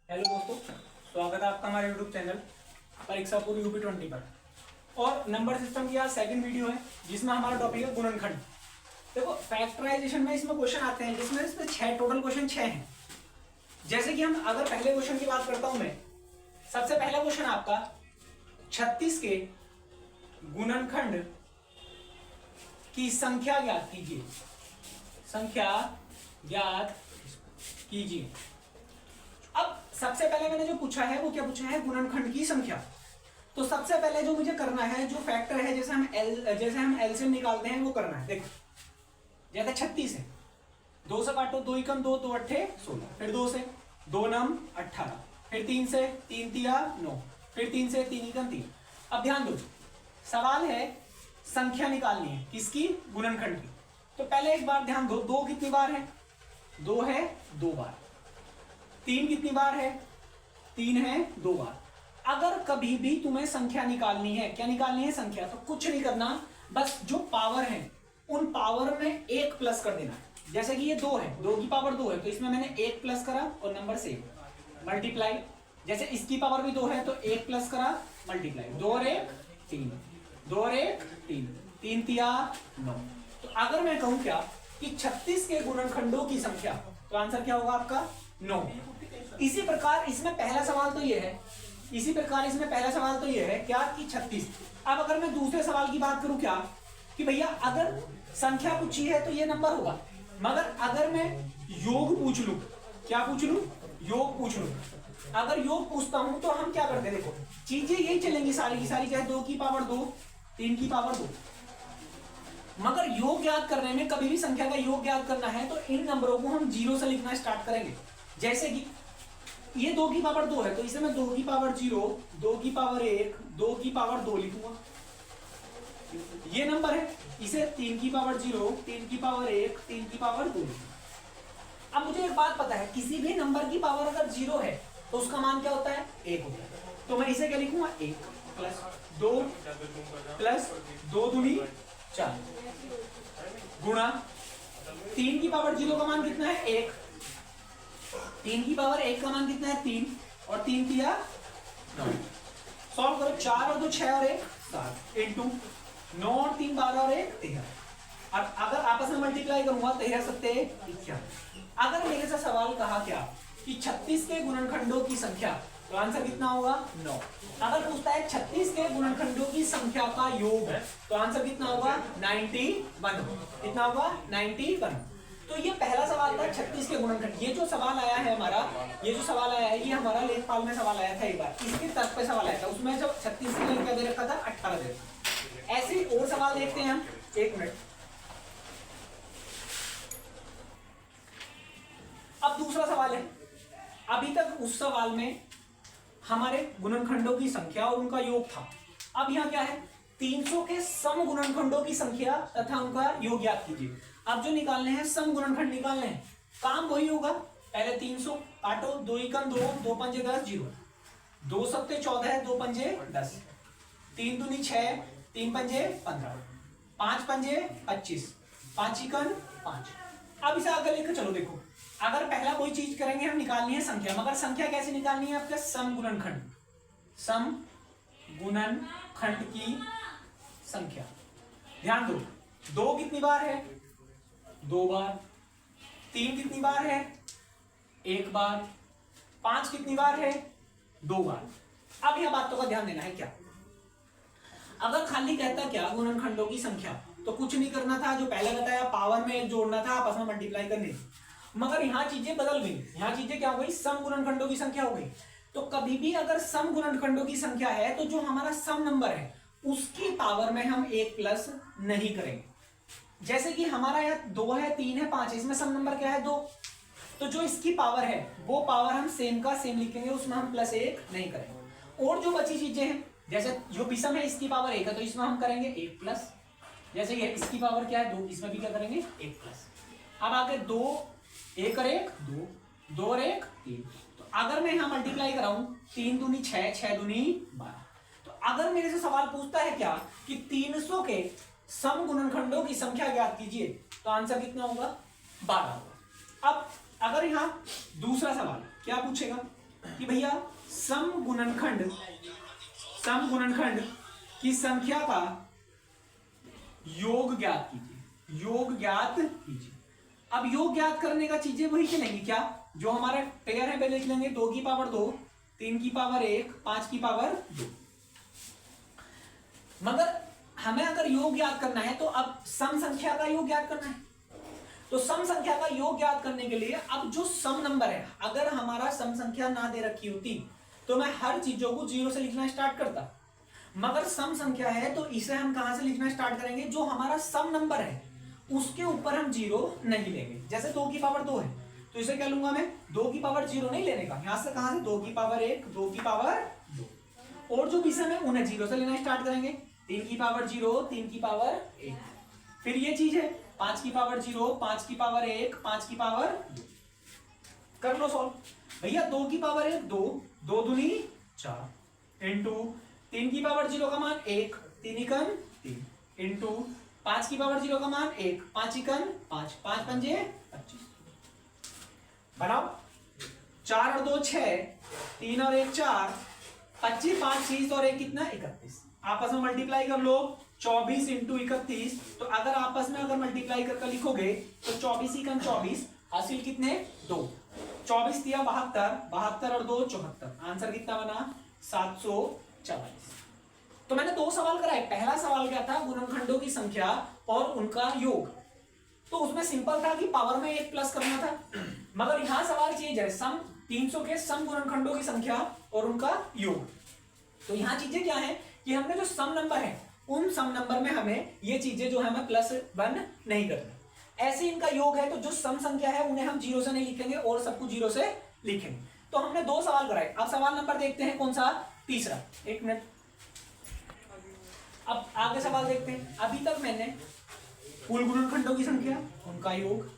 Hello दोस्तों, स्वागत है आपका हमारे यूट्यूब चैनल परीक्षा पूर्व यूपी 20 पर। और नंबर सिस्टम की आज सेकंड वीडियो है जिसमें हमारा टॉपिक है गुणनखंड। देखो फैक्टराइजेशन में इसमें क्वेश्चन आते हैं जिसमें इसमें 6 टोटल क्वेश्चन 6 हैं। जैसे कि हम अगर पहले क्वेश्चन की बात करता हूं मैं, सबसे पहला क्वेश्चन आपका 36 के गुणनखंड की संख्या ज्ञात कीजिए। संख्या ज्ञात कीजिए। अब सबसे पहले मैंने जो पूछा है वो क्या पूछा है, गुणनखंड की संख्या। तो सबसे पहले जो मुझे करना है, जो फैक्टर है जैसे हम एलसीएम निकालते हैं वो करना है। देखो जैसे 36 है, 2 से काटो, 2 एकम 2, 2 अट्ठे 16, फिर 2 से 2 नम 18, फिर 3 से 3 तिया 9, फिर 3 से 3 एकम 3। अब ध्यान दो, सवाल है संख्या निकालनी है किसकी, गुणनखंड की। तो पहले एक बार ध्यान दो, 2 कितनी बार है, 2 है 2 बार। 3 कितनी बार है, 3 है 2 बार। अगर कभी भी तुम्हें संख्या निकालनी है, क्या निकालनी है संख्या, तो कुछ नहीं करना, बस जो पावर है उन पावर में 1 प्लस कर देना। जैसे कि ये 2 है, 2 की पावर 2 है तो इसमें मैंने 1 प्लस करा और नंबर से मल्टीप्लाई। जैसे इसकी पावर भी 2 है तो 1 प्लस करा, मल्टीप्लाई। 2 और 1 3, 2 और 1 3, 3 तिया 9। तो अगर मैं कहूं क्या कि 36 के गुणनखंडों की संख्या, तो आंसर क्या होगा आपका 9। इसी प्रकार इसमें पहला सवाल तो ये है, इसी प्रकार इसमें पहला सवाल तो ये है क्या कि 36। अब अगर मैं दूसरे सवाल की बात करूं क्या कि भैया अगर संख्या पूछी है तो ये नंबर होगा, मगर अगर मैं योग पूछ लूं, क्या पूछ लूं, योग पूछ लूं। अगर योग पूछता हूं तो हम क्या करते हैं, देखो चीजें यही चलेंगी सारी की सारी, चाहे 2 की पावर 2, 3 की पावर 2। मगर योग याद करने में, कभी भी संख्या का योग याद करना है तो इन नंबरों को हम 0 से लिखना स्टार्ट करेंगे। जैसे कि ये 2 की पावर 2 है तो इसे मैं 2 की पावर 0, 2 की पावर 1, 2 की पावर 2 लिखूंगा। ये नंबर है, इसे 3 की पावर 0, 3 की पावर 1, 3 की पावर 2। अब मुझे एक बात पता है, किसी भी नंबर की पावर अगर 0 है तो उसका मान क्या होता है, 1 होता है। तो मैं इसे क्या लिखूंगा, 1 प्लस 2 प्लस 2 दूनी 4 गुणा 3 की पावर 0 का मान कितना है, 1। 3 की पावर 1 का मान कितना है, 3, और 3 तिया 9। सॉल्व करो, 4 और 2 6 और 1 7 इंटू 9 और 3 12 और 1 13। अब अगर आपस में मल्टीप्लाई करूंगा 13 सत्ते 91। अगर मेरे से सवाल कहा क्या कि 36 के गुणनखंडों की संख्या, तो आंसर कितना होगा 9। अगर पूछता है 36 के गुणनखंडों की संख्या का योग है तो आंसर कितना होगा 91। कितना होगा 91। तो ये पहला सवाल था 36 के गुणनखंड। ये जो सवाल आया है हमारा, ये जो सवाल आया है ये हमारा लेखपाल में सवाल आया था एक बार, इसके तर्क पे सवाल आया था। उसमें जब 36 के लिए क्या दे रखा था, 18 दे रखा। ऐसे और सवाल देखते हैं हम, 1 मिनट। अब दूसरा सवाल है, अभी तक उस सवाल में हमारे गुणनखंडों की संख्या और उनका योग था। अब यहाँ क्या है, 300 के सम गुणनखंडों की संख्या तथा उनका योग ज्ञात कीजिए। अब जो निकालने हैं सम गुणनखंड निकालने हैं, काम वही होगा। पहले 300 काटो, 2 एकम 2, 2 पंजे 10 0, 2 सत्ते 14, 2 पंजे 10, 3 दूनी 6, 3 पंजे 15, 5 पंजे 25, 5 एकम 5। अब इसे आगे लेकर चलो। देखो अगर पहला कोई चीज करेंगे हम, निकालनी है संख्या, मगर संख्या कैसे निकालनी है आपका, सम गुणनखंड। सम गुणनखंड की संख्या, ध्यान दो, 2 कितनी बार है, 2 बार। 3 कितनी बार है, 1 बार। 5 कितनी बार है, 2 बार। अब यह बातों का ध्यान देना है क्या, अगर खाली कहता क्या गुणनखंडों की संख्या तो कुछ नहीं करना था, जो पहले बताया पावर में जोड़ना था, आपस में मल्टीप्लाई करनी थी। मगर यहां चीजें बदल गई, यहां चीजें क्या हो गई, सम गुणनखंडों की संख्या हो गई। तो कभी भी अगर सम गुणनखंडों की संख्या है तो जो हमारा सम नंबर है उसकी पावर में हम 1 प्लस नहीं करेंगे। जैसे कि हमारा यहाँ 2 है, 3 है, 5 है, इसमें सम नंबर क्या है 2। तो जो इसकी पावर है वो पावर हम सेम का सेम लिखेंगे, उसमें हम +1 नहीं करेंगे। और जो बची चीजें हैं, जैसे जो विषम है इसकी पावर 1 है तो इसमें हम करेंगे 1 प्लस। जैसे ये इसकी पावर क्या है 2, इसमें भी क्या करेंगे 1 प्लस। अब आगे 2 1 और 1 2, 2 और 1 3। तो अगर मैं यहां मल्टीप्लाई कराऊं, 3 दूनी 6, 6 दूनी 12। तो अगर मेरे से सवाल पूछता है क्या कि 300 के सम गुणनखंडों की संख्या ज्ञात कीजिए, तो आंसर कितना होगा 12 होगा। अब अगर यहां दूसरा सवाल क्या पूछेगा, कि भैया सम गुणनखंड की संख्या का योग ज्ञात कीजिए, योग ज्ञात कीजिए। अब योग ज्ञात करने का चीजें वही चलेंगी क्या, जो हमारा पेयर है पहले लिख लेंगे, 2 की पावर 2, 3 की पावर 1, 5 की पावर 2। मगर हमें अगर योग ज्ञात करना है तो अब सम संख्या का योग ज्ञात करना है। तो सम संख्या का योग ज्ञात करने के लिए अब जो सम नंबर है, अगर हमारा सम संख्या ना दे रखी होती तो मैं हर चीजों को 0 से लिखना स्टार्ट करता। मगर सम संख्या है तो इसे हम कहां से लिखना स्टार्ट करेंगे, जो हमारा सम नंबर है उसके ऊपर हम 0 नहीं लेंगे। जैसे 2 की पावर 2 है तो इसे क्या लूंगा मैं, 2 की पावर 0 नहीं लेने का, यहां से कहां से 2 की पावर 1, 2 की पावर 2, और जो विषम है उन्हें 0 से लेना स्टार्ट करेंगे। 3 की पावर 0, 3 की पावर 1, फिर ये चीज है 5 की पावर 0, 5 की पावर 1, 5 की पावर 2। कर लो सॉल्व भैया। 2 की पावर 1 2, 2 दूनी 4, इंटू 3 की पावर 0 का मान 1, 3 एकम 3, इंटू 5 की पावर 0 का मान 1, 5 एकम 5, 5 पंजे 25। बनाओ, 4 और 2 6, 3 और 1 4, 25, 5 30 और 1 कितना 31। आपस में मल्टीप्लाई कर लो, 24 इंटू 31। तो अगर आपस में अगर मल्टीप्लाई करके लिखोगे तो 24 एकम 24, हासिल कितने 2, 24 दिया 72, 72 और 2 74, आंसर कितना बना 744। तो मैंने 2 सवाल कराए। पहला सवाल क्या था, गुणनखंडों की संख्या और उनका योग, तो उसमें सिंपल था कि पावर में 1 प्लस करना था। मगर यहां सवाल चेंज है, सम 300 के सम गुणनखंडों की संख्या और उनका योग। तो यहां चीजें क्या है कि हमने जो सम नंबर है उन सम नंबर में हमें ये चीजें जो है हमें +1 नहीं करना। ऐसे इनका योग है तो जो सम संख्या है उन्हें हम 0 से नहीं लिखेंगे और सब कुछ 0 से लिखेंगे। तो हमने 2 सवाल कराए। अब सवाल नंबर देखते हैं कौन सा, तीसरा। 1 मिनट, अब आगे सवाल देखते हैं। अभी तक मैंने कुल गुणनखंडों की संख्या, उनका योग,